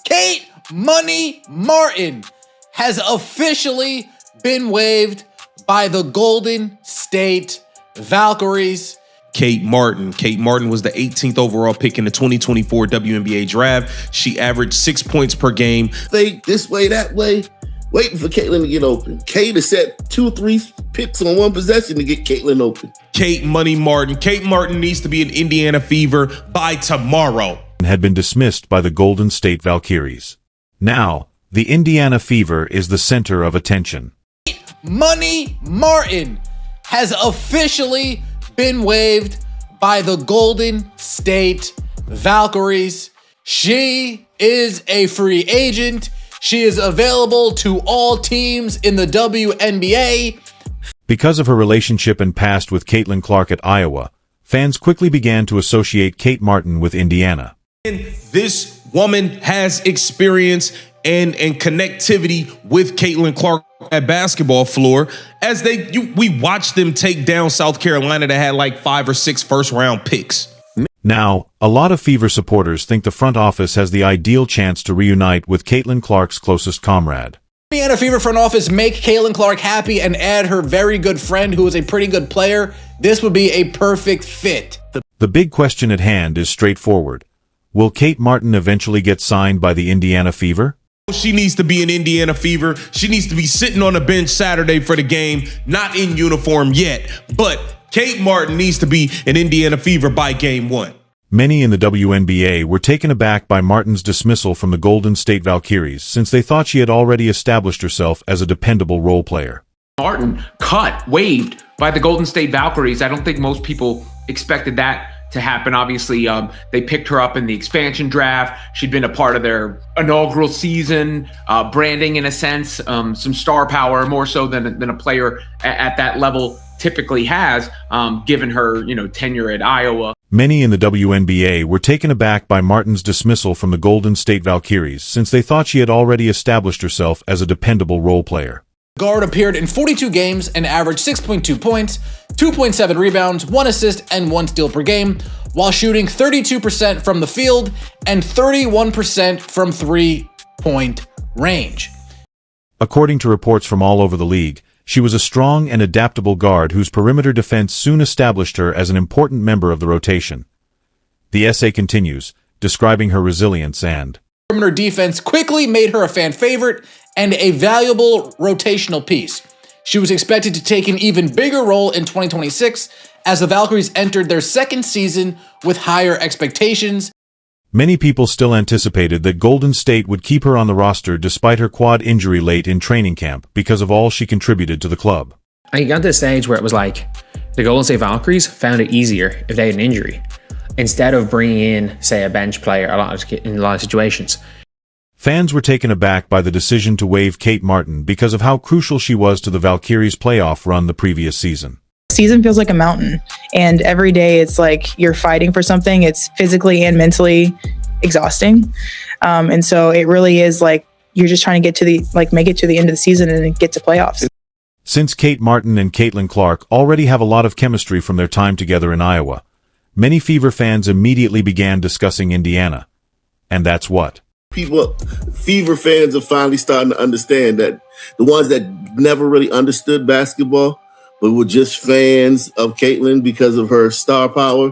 Kate Money Martin has officially been waived by the Golden State Valkyries. Kate Martin. Kate Martin was the 18th overall pick in the 2024 WNBA draft. She averaged 6 points per game. Fake this way, that way, waiting for Caitlin to get open. Kate has set 2-3 picks on one possession to get Caitlin open. Kate Money Martin. Kate Martin needs to be an Indiana Fever by tomorrow. Had been dismissed by the Golden State Valkyries. Now, the Indiana Fever is the center of attention. Money Martin has officially been waived by the Golden State Valkyries. She is a free agent. She is available to all teams in the WNBA. Because of her relationship and past with Caitlin Clark at Iowa, fans quickly began to associate Kate Martin with Indiana. This woman has experience and connectivity with Caitlin Clark at basketball floor, as we watched them take down South Carolina that had like 5 or 6 first-round picks. Now, a lot of Fever supporters think the front office has the ideal chance to reunite with Caitlin Clark's closest comrade. Indiana Fever front office make Caitlin Clark happy and add her very good friend who is a pretty good player. This would be a perfect fit. The big question at hand is straightforward. Will Kate Martin eventually get signed by the Indiana Fever? She needs to be an Indiana Fever. She needs to be sitting on the bench Saturday for the game, not in uniform yet. But Kate Martin needs to be an Indiana Fever by game 1. Many in the WNBA were taken aback by Martin's dismissal from the Golden State Valkyries, since they thought she had already established herself as a dependable role player. Martin waived by the Golden State Valkyries. I don't think most people expected that to happen. Obviously, they picked her up in the expansion draft. She'd been a part of their inaugural season, branding in a sense, some star power, more so than a player at that level typically has, given her tenure at Iowa. Many in the WNBA were taken aback by Martin's dismissal from the Golden State Valkyries, since they thought she had already established herself as a dependable role player. Guard appeared in 42 games and averaged 6.2 points, 2.7 rebounds, 1 assist, and 1 steal per game, while shooting 32% from the field and 31% from three-point range. According to reports from all over the league, she was a strong and adaptable guard whose perimeter defense soon established her as an important member of the rotation. The essay continues, describing her resilience and perimeter defense quickly made her a fan favorite and a valuable rotational piece. She was expected to take an even bigger role in 2026 as the Valkyries entered their second season with higher expectations. Many people still anticipated that Golden State would keep her on the roster despite her quad injury late in training camp because of all she contributed to the club. I got to the stage where it was like the Golden State Valkyries found it easier if they had an injury, instead of bringing in, say, a bench player in a lot of situations. Fans were taken aback by the decision to waive Kate Martin because of how crucial she was to the Valkyries' playoff run the previous season. Season feels like a mountain, and every day it's like you're fighting for something. It's physically and mentally exhausting, and so it really is like you're just trying to get to make it to the end of the season and get to playoffs. Since Kate Martin and Caitlin Clark already have a lot of chemistry from their time together in Iowa, many Fever fans immediately began discussing Indiana, and that's what. Fever fans are finally starting to understand that the ones that never really understood basketball, but were just fans of Caitlin because of her star power,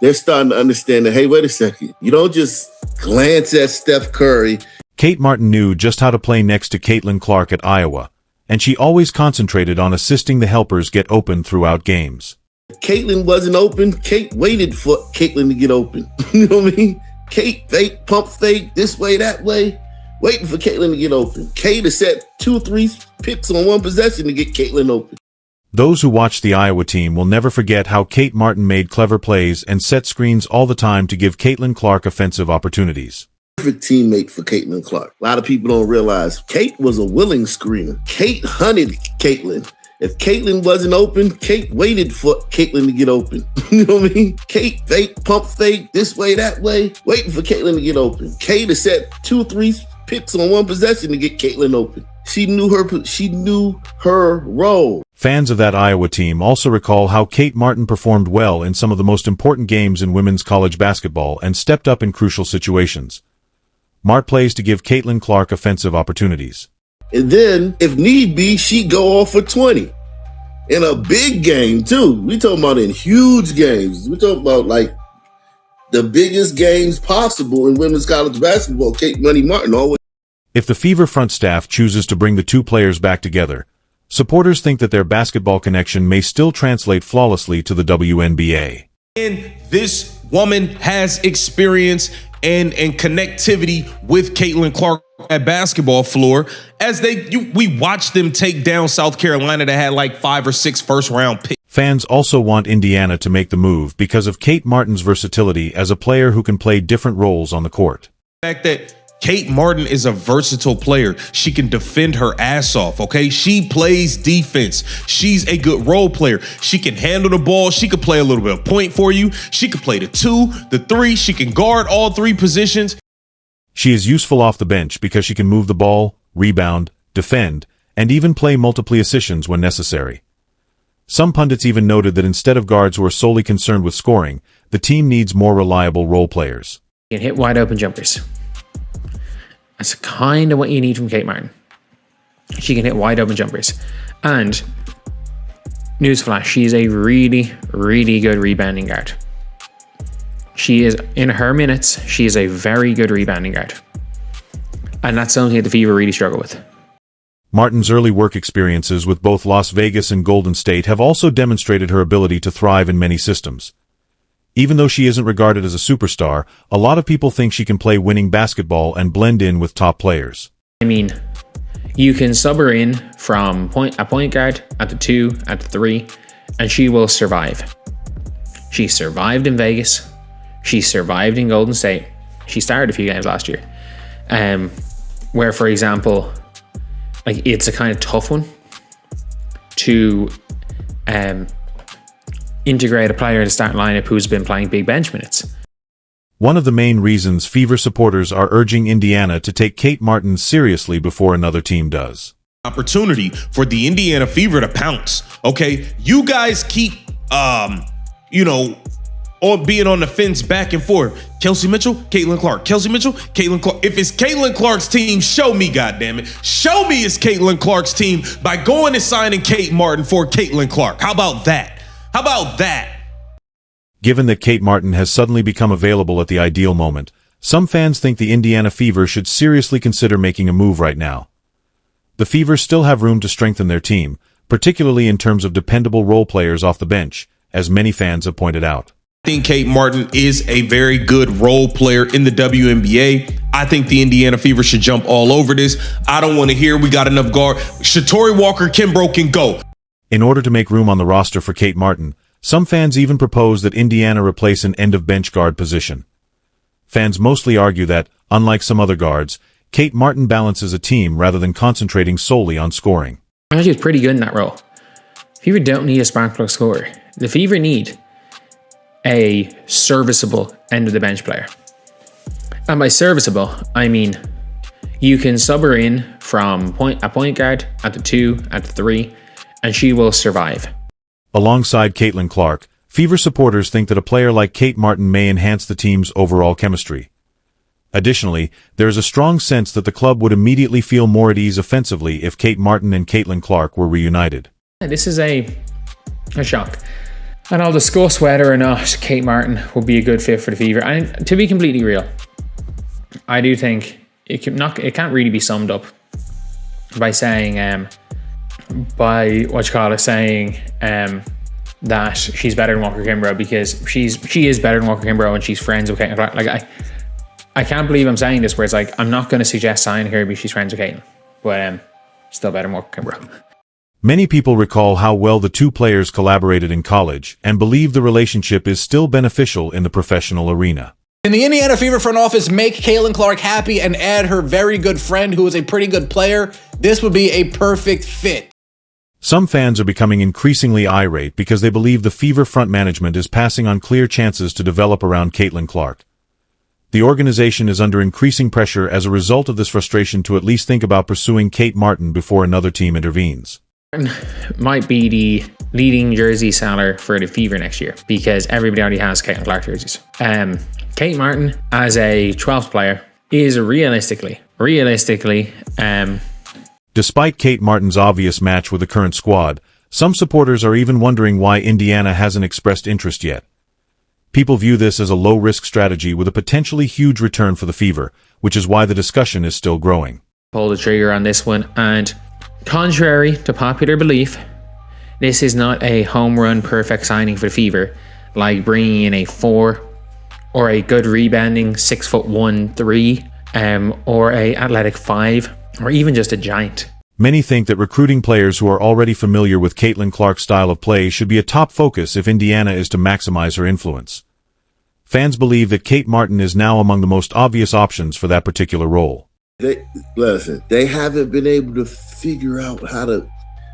they're starting to understand that, hey, wait a second. You don't just glance at Steph Curry. Kate Martin knew just how to play next to Caitlin Clark at Iowa, and she always concentrated on assisting the helpers get open throughout games. If Caitlin wasn't open, Kate waited for Caitlin to get open. You know what I mean? Kate fake, pump fake, this way, that way, waiting for Caitlin to get open. Kate has set 2-3 picks on one possession to get Caitlin open. Those who watched the Iowa team will never forget how Kate Martin made clever plays and set screens all the time to give Caitlin Clark offensive opportunities. Perfect teammate for Caitlin Clark. A lot of people don't realize Kate was a willing screener. Kate hunted Caitlin. If Caitlin wasn't open, Kate waited for Caitlin to get open. You know what I mean? Kate fake, pump fake, this way, that way, waiting for Caitlin to get open. Kate has set 2-3 picks on one possession to get Caitlin open. She knew her role. Fans of that Iowa team also recall how Kate Martin performed well in some of the most important games in women's college basketball and stepped up in crucial situations. Mart plays to give Caitlin Clark offensive opportunities. And then, if need be, she go off for 20. In a big game, too. We talking about in huge games. We talking about, like, the biggest games possible in women's college basketball. Kate Money Martin always. If the Fever front staff chooses to bring the two players back together, supporters think that their basketball connection may still translate flawlessly to the WNBA. And this woman has experience and connectivity with Caitlin Clark at basketball floor as we watched them take down South Carolina that had like 5 or 6 first-round picks. Fans also want Indiana to make the move because of Kate Martin's versatility as a player who can play different roles on the court. The fact that Kate Martin is a versatile player. She can defend her ass off, okay? She plays defense. She's a good role player. She can handle the ball. She could play a little bit of point for you. She could play the 2, the 3. She can guard all 3 positions. She is useful off the bench because she can move the ball, rebound, defend, and even play multiple positions when necessary. Some pundits even noted that instead of guards who are solely concerned with scoring, the team needs more reliable role players. You can hit wide open jumpers. That's kind of what you need from Kate Martin. She can hit wide open jumpers. And newsflash, she's a really, really good rebounding guard. She is, in her minutes, she is a very good rebounding guard. And that's something that the Fever really struggle with. Martin's early work experiences with both Las Vegas and Golden State have also demonstrated her ability to thrive in many systems. Even though she isn't regarded as a superstar, a lot of people think she can play winning basketball and blend in with top players. I mean, you can sub her in from a point guard at the 2, at the 3, and she will survive. She survived in Vegas. She survived in Golden State. She started a few games last year. Where, for example, like it's a kind of tough one to integrate a player in the starting lineup who's been playing big bench minutes. One of the main reasons Fever supporters are urging Indiana to take Kate Martin seriously before another team does. Opportunity for the Indiana Fever to pounce. Okay, you guys keep, on being on the fence back and forth. Kelsey Mitchell, Caitlin Clark. Kelsey Mitchell, Caitlin Clark. If it's Caitlin Clark's team, show me, goddammit. Show me it's Caitlin Clark's team by going and signing Kate Martin for Caitlin Clark. How about that? How about that? Given that Kate Martin has suddenly become available at the ideal moment, some fans think the Indiana Fever should seriously consider making a move right now. The Fever still have room to strengthen their team, particularly in terms of dependable role players off the bench, as many fans have pointed out. I think Kate Martin is a very good role player in the WNBA. I think the Indiana Fever should jump all over this. I don't want to hear we got enough guard. Shatori Walker Kimbrough can go. In order to make room on the roster for Kate Martin, some fans even propose that Indiana replace an end-of-bench guard position. Fans mostly argue that, unlike some other guards, Kate Martin balances a team rather than concentrating solely on scoring. She was pretty good in that role. Fever don't need a spark plug scorer. The Fever need a serviceable end-of-the-bench player. And by serviceable, I mean you can sub her in from a point guard at the 2, at the 3, and she will survive. Alongside Caitlin Clark, Fever supporters think that a player like Kate Martin may enhance the team's overall chemistry. Additionally, there is a strong sense that the club would immediately feel more at ease offensively if Kate Martin and Caitlin Clark were reunited. This is a shock. And I'll discuss whether or not Kate Martin would be a good fit for the Fever. And to be completely real, I do think it can't really be summed up by saying that she's better than Walker Kimbrough, because she is better than Walker Kimbrough and she's friends with Caitlin Clark. Like I can't believe I'm saying this, where it's like I'm not going to suggest signing her because she's friends with Caitlin, but still better than Walker Kimbrough. Many people recall how well the two players collaborated in college and believe the relationship is still beneficial in the professional arena. Can the Indiana Fever front office make Caitlin Clark happy and add her very good friend who is a pretty good player? This would be a perfect fit. Some fans are becoming increasingly irate because they believe the Fever front management is passing on clear chances to develop around Caitlin Clark. The organization is under increasing pressure as a result of this frustration to at least think about pursuing Kate Martin before another team intervenes. Might be the leading jersey seller for the Fever next year because everybody already has Caitlin Clark jerseys. Kate Martin, as a 12th player, is realistically, Despite Kate Martin's obvious match with the current squad, some supporters are even wondering why Indiana hasn't expressed interest yet. People view this as a low-risk strategy with a potentially huge return for the Fever, which is why the discussion is still growing. pull the trigger on this one, and contrary to popular belief, this is not a home run perfect signing for the Fever, like bringing in a 4 or a good rebounding 6'1", 3, or a athletic 5, or even just a giant. Many think that recruiting players who are already familiar with Caitlin Clark's style of play should be a top focus if Indiana is to maximize her influence. Fans believe that Kate Martin is now among the most obvious options for that particular role. They haven't been able to figure out how to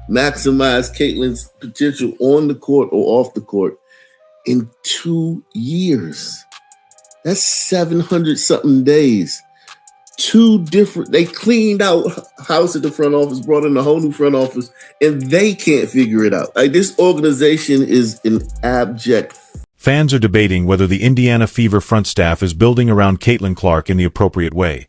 maximize Caitlin's potential on the court or off the court in 2 years. That's 700-something days. They cleaned out house at the front office, brought in a whole new front office, and they can't figure it out. Like, this organization is an abject. Fans are debating whether the Indiana Fever front staff is building around Caitlin Clark in the appropriate way.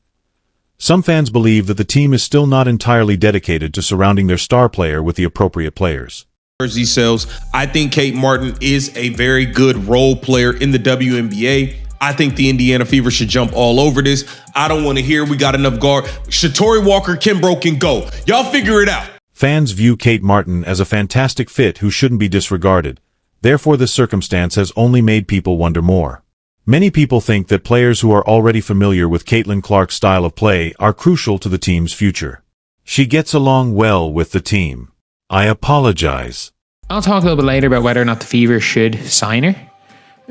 Some fans believe that the team is still not entirely dedicated to surrounding their star player with the appropriate players. Jersey sales. I think Kate Martin is a very good role player in the WNBA. I think the Indiana Fever should jump all over this. I don't want to hear we got enough guard. Shatori Walker, Kimbrough can go. Y'all figure it out. Fans view Kate Martin as a fantastic fit who shouldn't be disregarded. Therefore, this circumstance has only made people wonder more. Many people think that players who are already familiar with Caitlin Clark's style of play are crucial to the team's future. She gets along well with the team. I apologize. I'll talk a little bit later about whether or not the Fever should sign her,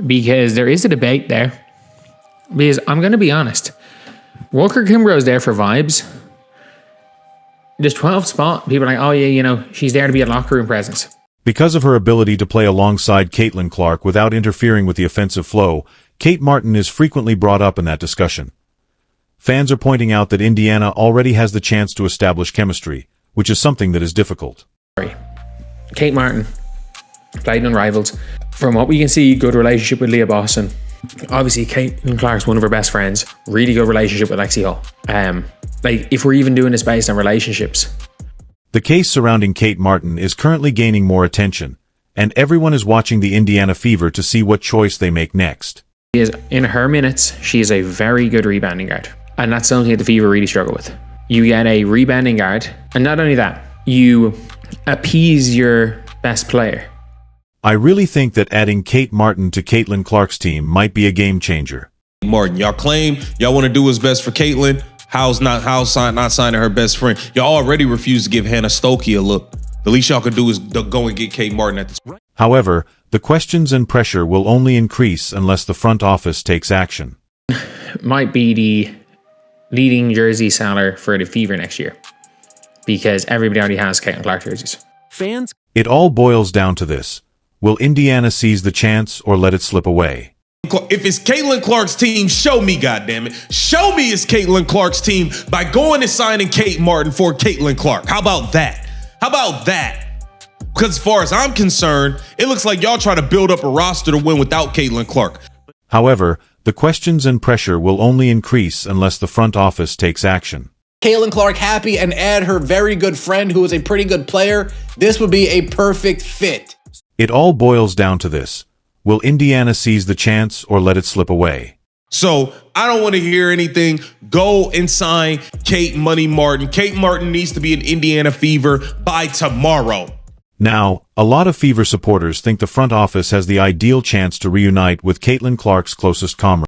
because there is a debate there. Because I'm going to be honest, Walker Kimbrough is there for vibes. There's 12th spot. People are like, oh yeah, she's there to be a locker room presence. Because of her ability to play alongside Caitlin Clark without interfering with the offensive flow, Kate Martin is frequently brought up in that discussion. Fans are pointing out that Indiana already has the chance to establish chemistry, which is something that is difficult. Kate Martin played in Unrivaled. From what we can see, good relationship with Leah Boston. Obviously, Caitlin Clark's one of her best friends. Really good relationship with Lexi Hall. If we're even doing this based on relationships. The case surrounding Kate Martin is currently gaining more attention, and everyone is watching the Indiana Fever to see what choice they make next. In her minutes, she is a very good rebounding guard. And that's something that the Fever really struggle with. You get a rebounding guard, and not only that, you appease your best player. I really think that adding Kate Martin to Caitlin Clark's team might be a game changer. Martin, y'all claim y'all want to do what's best for Caitlin. How's not signing her best friend? Y'all already refused to give Hannah Stokey a look. The least y'all could do is go and get Kate Martin at this point. However, the questions and pressure will only increase unless the front office takes action. Might be the leading jersey seller for the Fever next year, because everybody already has Caitlin Clark jerseys. It all boils down to this. Will Indiana seize the chance or let it slip away? If it's Caitlin Clark's team, show me, goddammit. Show me it's Caitlin Clark's team by going and signing Kate Martin for Caitlin Clark. How about that? How about that? Because as far as I'm concerned, it looks like y'all try to build up a roster to win without Caitlin Clark. However, the questions and pressure will only increase unless the front office takes action. Caitlin Clark happy and add her very good friend who is a pretty good player. This would be a perfect fit. It all boils down to this. Will Indiana seize the chance or let it slip away? So I don't want to hear anything. Go and sign Kate Money Martin. Kate Martin needs to be an Indiana Fever by tomorrow. Now, a lot of Fever supporters think the front office has the ideal chance to reunite with Caitlin Clark's closest comrade.